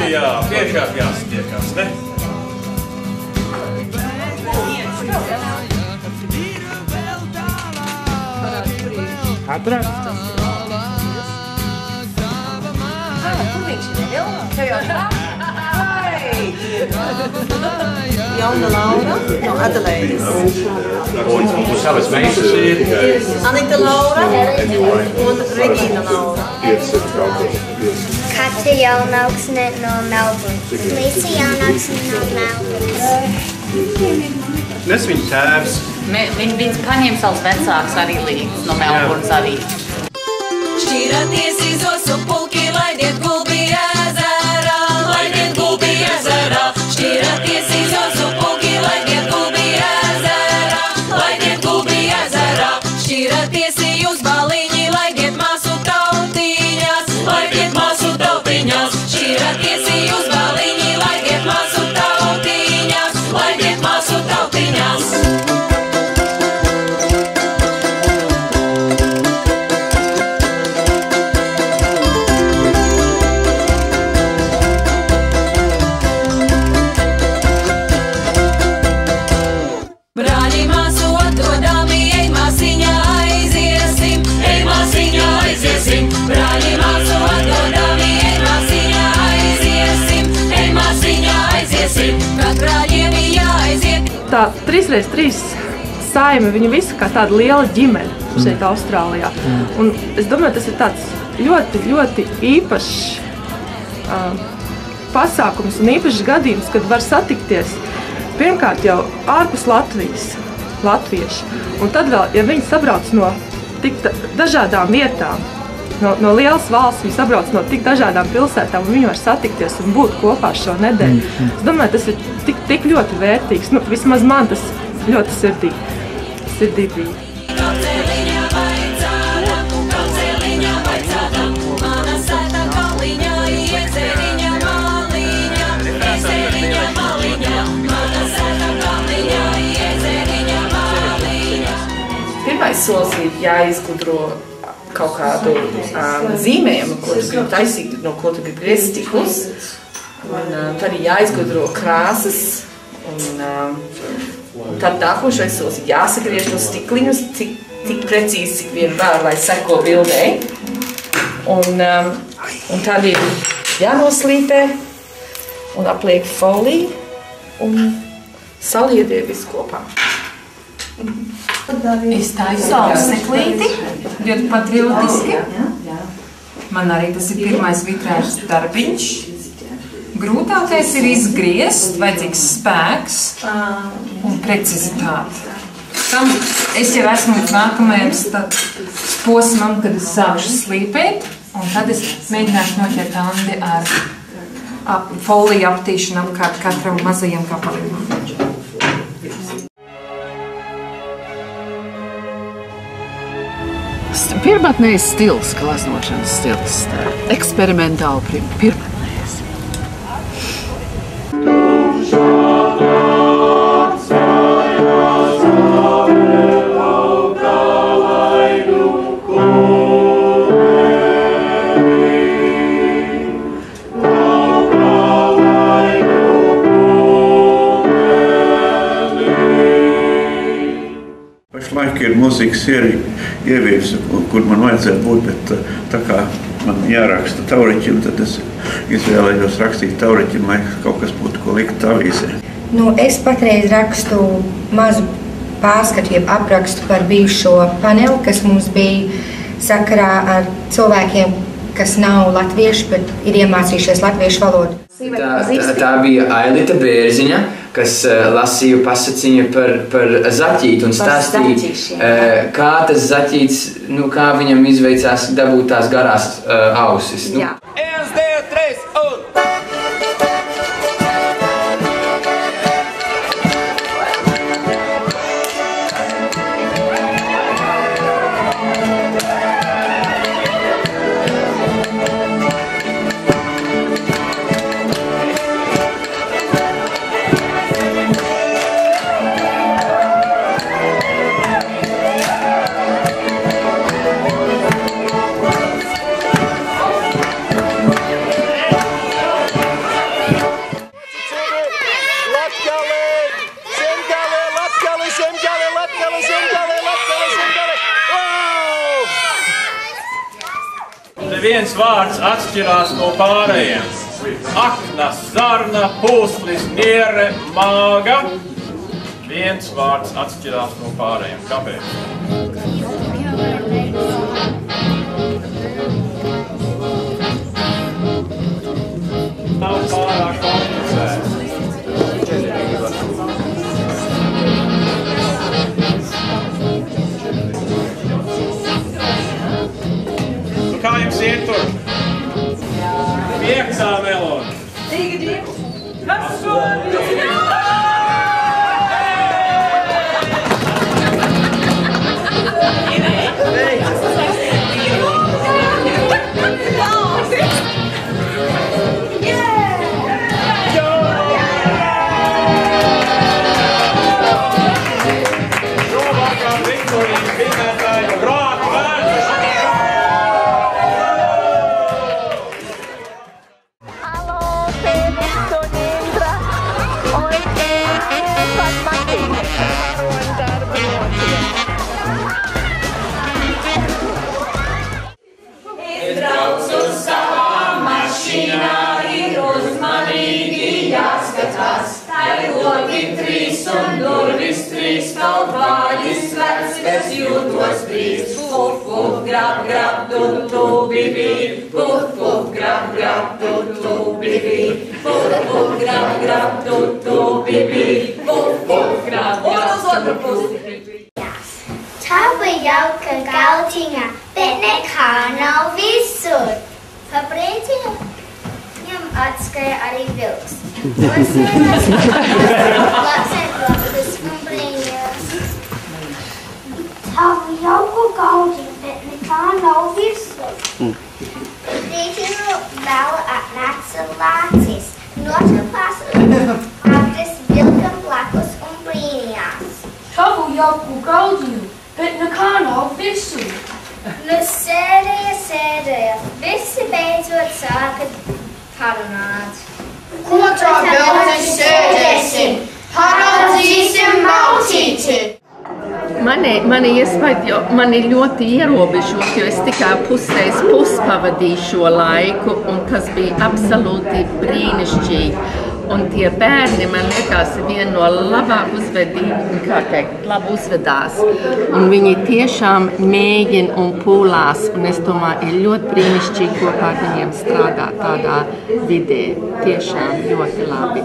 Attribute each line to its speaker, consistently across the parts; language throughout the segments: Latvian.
Speaker 1: jā, piekāpjās, ne?
Speaker 2: Atrast?
Speaker 3: Kur viņš ir? Tev jau Jauna Laura no Adelaides.
Speaker 1: Un savas meitas ir
Speaker 3: Anita Laura un Regīna Laura.
Speaker 4: Katja Jaunaugsne no Melburnas. Līsa Jaunaugsne no Melburnas.
Speaker 1: Nes viņa tēvs.
Speaker 5: Viņš paņēma savus vecākus arī līdz no Melburnas arī.
Speaker 6: Šķiraties izosu pulki, laidiet gulbi ezerā, laidiet gulbi ezerā. Šķiraties izosu pulki, laidiet gulbi ezerā, laidiet gulbi ezerā. Šķiraties jūs baliņi, laidiet māsu tautiņas, laidiet māsu tautiņas. Šķiraties jūs baliņi, laidiet māsu tautiņas, laidiet māsu tautiņas. Brāļi māsu atdodami, ej māsiņā aiziesim, ej māsiņā aiziesim. Brāļi māsu atdodami, ej māsiņā aiziesim, ej māsiņā aiziesim. Kad brāļiem jāaiziet.
Speaker 7: Tā 3x3 saime, viņa visa kā tāda liela ģimene šeit Austrālijā. Un es domāju, tas ir tāds ļoti, ļoti īpašs pasākums un īpašs gadījums, kad var satikties pirmkārt jau ārpus Latvijas, latvieši. Un tad vēl, ja viņi sabrauc no tik dažādām vietām, no lielas valsts, viņi sabrauc no tik dažādām pilsētām, un viņi var satikties un būt kopā šo nedēļu. Es domāju, tas ir tik ļoti vērtīgs. Nu, vismaz man tas ļoti sirdī bija.
Speaker 8: Pirmais solis ir jāizgudro kaut kādu zīmējumu, ko tu gribi taisīt, no ko tu gribi griezt stiklus. Un tad ir jāizgudro krāsas. Un tad nākošais solis ir jāsagriež no stikliņus tik precīzi, cik vien var, lai seko bildē. Un tad ir jānoslīpē un apliek foliju un saliedē visu kopā.
Speaker 9: Es taisu auseklīti, ļoti patriotiski. Man arī tas ir pirmais vitrāžas darbiņš. Grūtākais ir izgriezt, vajadzīgs spēks un precizitāte. Tam es jau esmu līdz nākamajam posmam, kad es sākšu slīpēt, un tad es mēģināšu noķert andi ar foliju aptīšanu apkārt katram mazajam gabalim.
Speaker 10: Pirmatnējs stils, glaznošanas stils, eksperimentāli pirmatnējs.
Speaker 11: Pašlaik ir mūzikas ievies, kur man vajadzētu būt, bet tā kā man jāraksta tauriķim, tad es izvēlējos rakstīt tauriķim, lai kaut kas būtu, ko likt avīzē.
Speaker 12: Nu, es patreiz rakstu mazu pārskatu, jeb aprakstu par bijušo paneli, kas mums bija sakarā ar cilvēkiem, kas nav latvieši, bet ir iemācījušies latviešu valodu.
Speaker 13: Tā bija Ailita Bērziņa, kas lasīja pasaciņu par zaķīti un stāstīja, kā tas zaķīts, kā viņam izveicās dabūt tās garās ausis.
Speaker 6: Jā. 1, 2, 3 un...
Speaker 1: Viens vārds atšķirās no pārējiem. Akna, zarna, pūslis, niere, māga. Viens vārds atšķirās no pārējiem. Kāpēc? Nav pārāk komplicēts. Kā jums iet tur? Piektā melodija. Šovakar Viktorijas vinnētāja Rāt Vērts.
Speaker 6: Un durvis trīs, kaut vāģis slēdz, es jūtos brīz. Puf, puf, grab, grab, tu, tu, bibi. Puf, puf, grab, grab, tu, tu, bibi. Puf, puf, grab, grab, tu, tu, bibi. Puf, puf, grab, grab. Un uz otru pusi.
Speaker 4: Tā bija jauka galdiņa, bet nekā nav visur. Pa brīdim viņam atskrēja arī vilks. Lapsēklotas un brīnījās. Tā bija jauka galdiņa, bet nekā nav visur. Brīdinu vēl atnāca lācis. Notrapās apgris vilkam blakus un brīnījās.
Speaker 2: Tā bija jauka galdiņa, bet nekā nav visur.
Speaker 4: Nu sēdēja. Visi beidzot sāka parunāt.
Speaker 2: Ko tā vēl mēs sēdēsim? Paraudzīsim maucīti!
Speaker 10: Mani iespēja, mani ļoti ierobežot, jo es tikai pusreiz pavadīju šo laiku, un tas bija absolūti brīnišķīgi. Un tie bērni, man liekas, viena no labāk labi uzvedās. Un viņi tiešām mēģina un pūlās, un es domāju, ir ļoti brīnišķīgi kopā ar viņiem strādāt tādā vidē. Tiešām ļoti labi.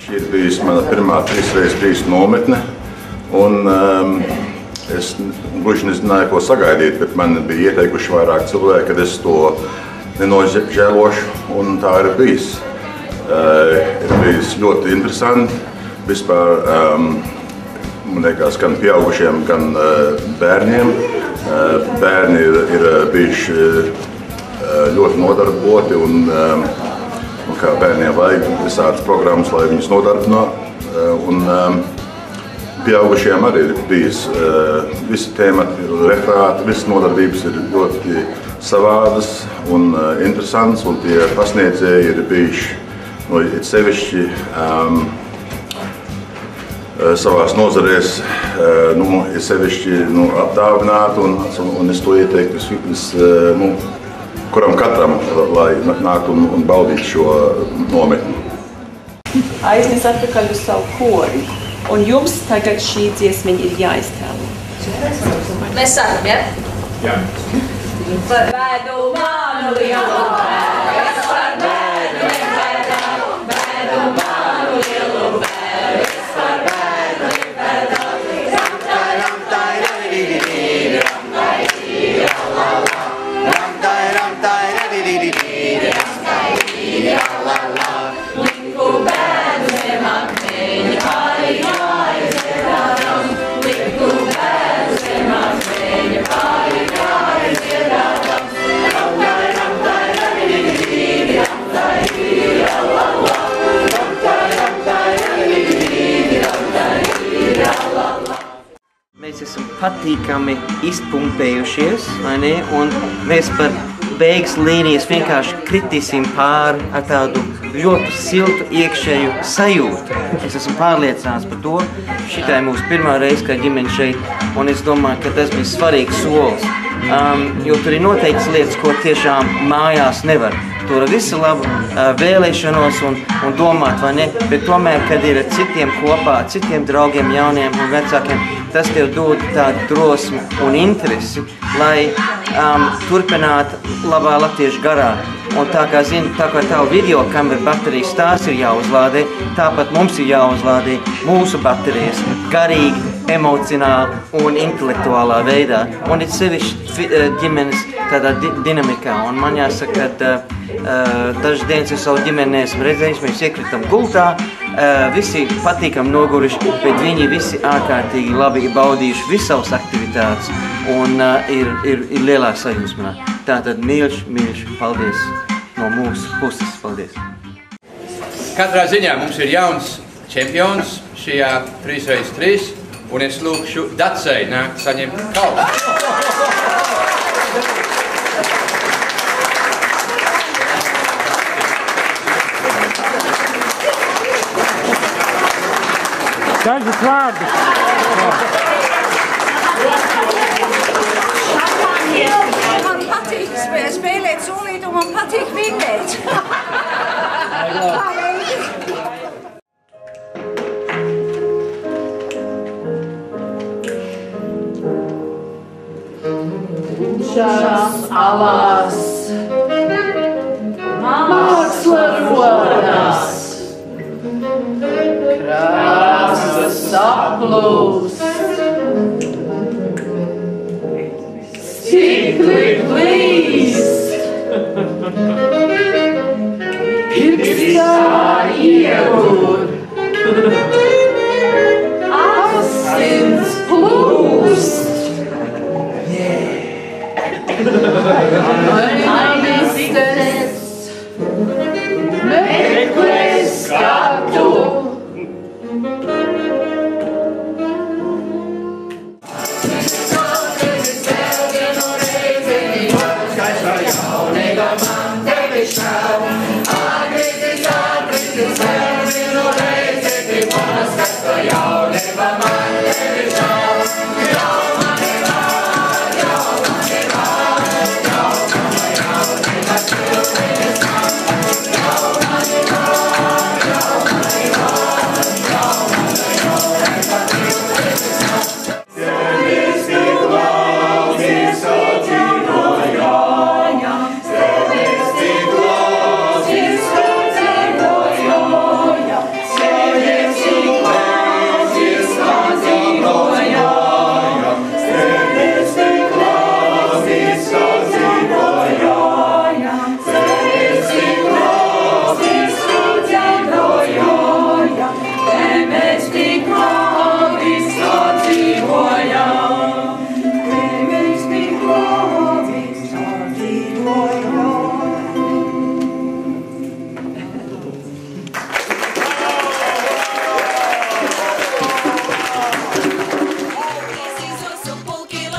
Speaker 14: Šī ir bijusi mana pirmā 3x3 nometne, un es gluži nezināju, ko sagaidīt, bet man bija ieteikuši vairāk cilvēki, kad es to nenožēlošu, un tā ir bijis. Ir bijis ļoti interesanti. Vispār, man liekas, gan pieaugušiem, gan bērniem. Bērni ir bijuši ļoti nodarboti, un kā bērniem vajag visādas programmas, lai viņus nodarbinātu. Un pieaugušiem arī ir bijis visi tēmati, referāti, visas nodarbības ir ļoti savādas un interesants, un tie pasniedzēji ir bijuši it sevišķi savās nozarēs ir sevišķi apdāvināti, un es to ieteiktu kuram katram, lai nāktu un baudītu šo nometni.
Speaker 15: Aiznes atpakaļ uz savu kori, un jums tagad šī dziesmiņa ir jāiztēlo.
Speaker 3: Mēs sākam, ja?
Speaker 1: Jā.
Speaker 6: Par bēdu manu lielu bēdu, es par bēdu nebēdu, bēdu manu lielu bēdu, es par bēdu nebēdu. Ramtai, ramtai, radidididi, ramtai, didi-la-la-la, ramtai, ramtai, radidididi, ramtai, didi-la-la-la. Liku bēdu zemāk meņa, ai, ai, dziedādam, liku bēdu zemāk meņa, ai, ai, dziedādam. Ramtai, ramtai, radidididi, ramtai, didi-la-la-la, ramtai, ramtai, radidididi, ramtai, didi-la-la-la.
Speaker 16: Mēs esam patīkami izpumpējušies, vai ne? Un mēs par beigas līnijas vienkārši kritīsim pāri ar tādu ļoti siltu iekšēju sajūtu. Es esmu pārliecināts par to. Šitā ir mūsu pirmā reize kā ģimene šeit, un es domāju, ka tas bija svarīgs solis. Jo tur ir noteikts lietas, ko tiešām mājās nevar. Tur ir visu labu vēlēšanos un domāt, vai ne? Bet tomēr, kad ir ar citiem kopā, citiem draugiem, jauniem un vecākiem, tas tev dod tādu drosmi un interesi, lai turpinātu labā latviešu garā. Un tā kā zini, tā kā tavu video kameru baterijas tās ir jāuzlādē, tāpat mums ir jāuzlādē mūsu baterijas garīgi, emocionāli un intelektuālā veidā. Un ir sevišķi ģimenes tādā dinamikā. Un man jāsaka, ka dažas dienas es savu ģimeni neesmu redzējis, mēs iekritam gultā, visi patīkam noguruši, bet viņi visi ārkārtīgi labi baudījuši visu savas aktivitātes un ir lielā sajūsmā. Tātad mīļš, paldies no mūsu puses, paldies.
Speaker 17: Katrā ziņā mums ir jauns čempions šajā 3x3, un es lūkšu Dacei nākt saņemt kausu.
Speaker 18: Dažus vārdus.
Speaker 19: Man patīk spēlēt solīt, un man patīk vinēt.
Speaker 6: Šās alās māksla rodas, krāsas saplūst, stikli plīst, pirkstā iegur, asins plūst. Aiznes, meklē skatu.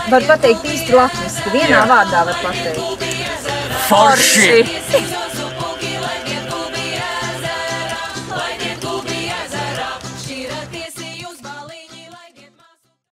Speaker 3: Var pateikt īsti latviski, vienā vārdā var pateikt.
Speaker 6: Forši!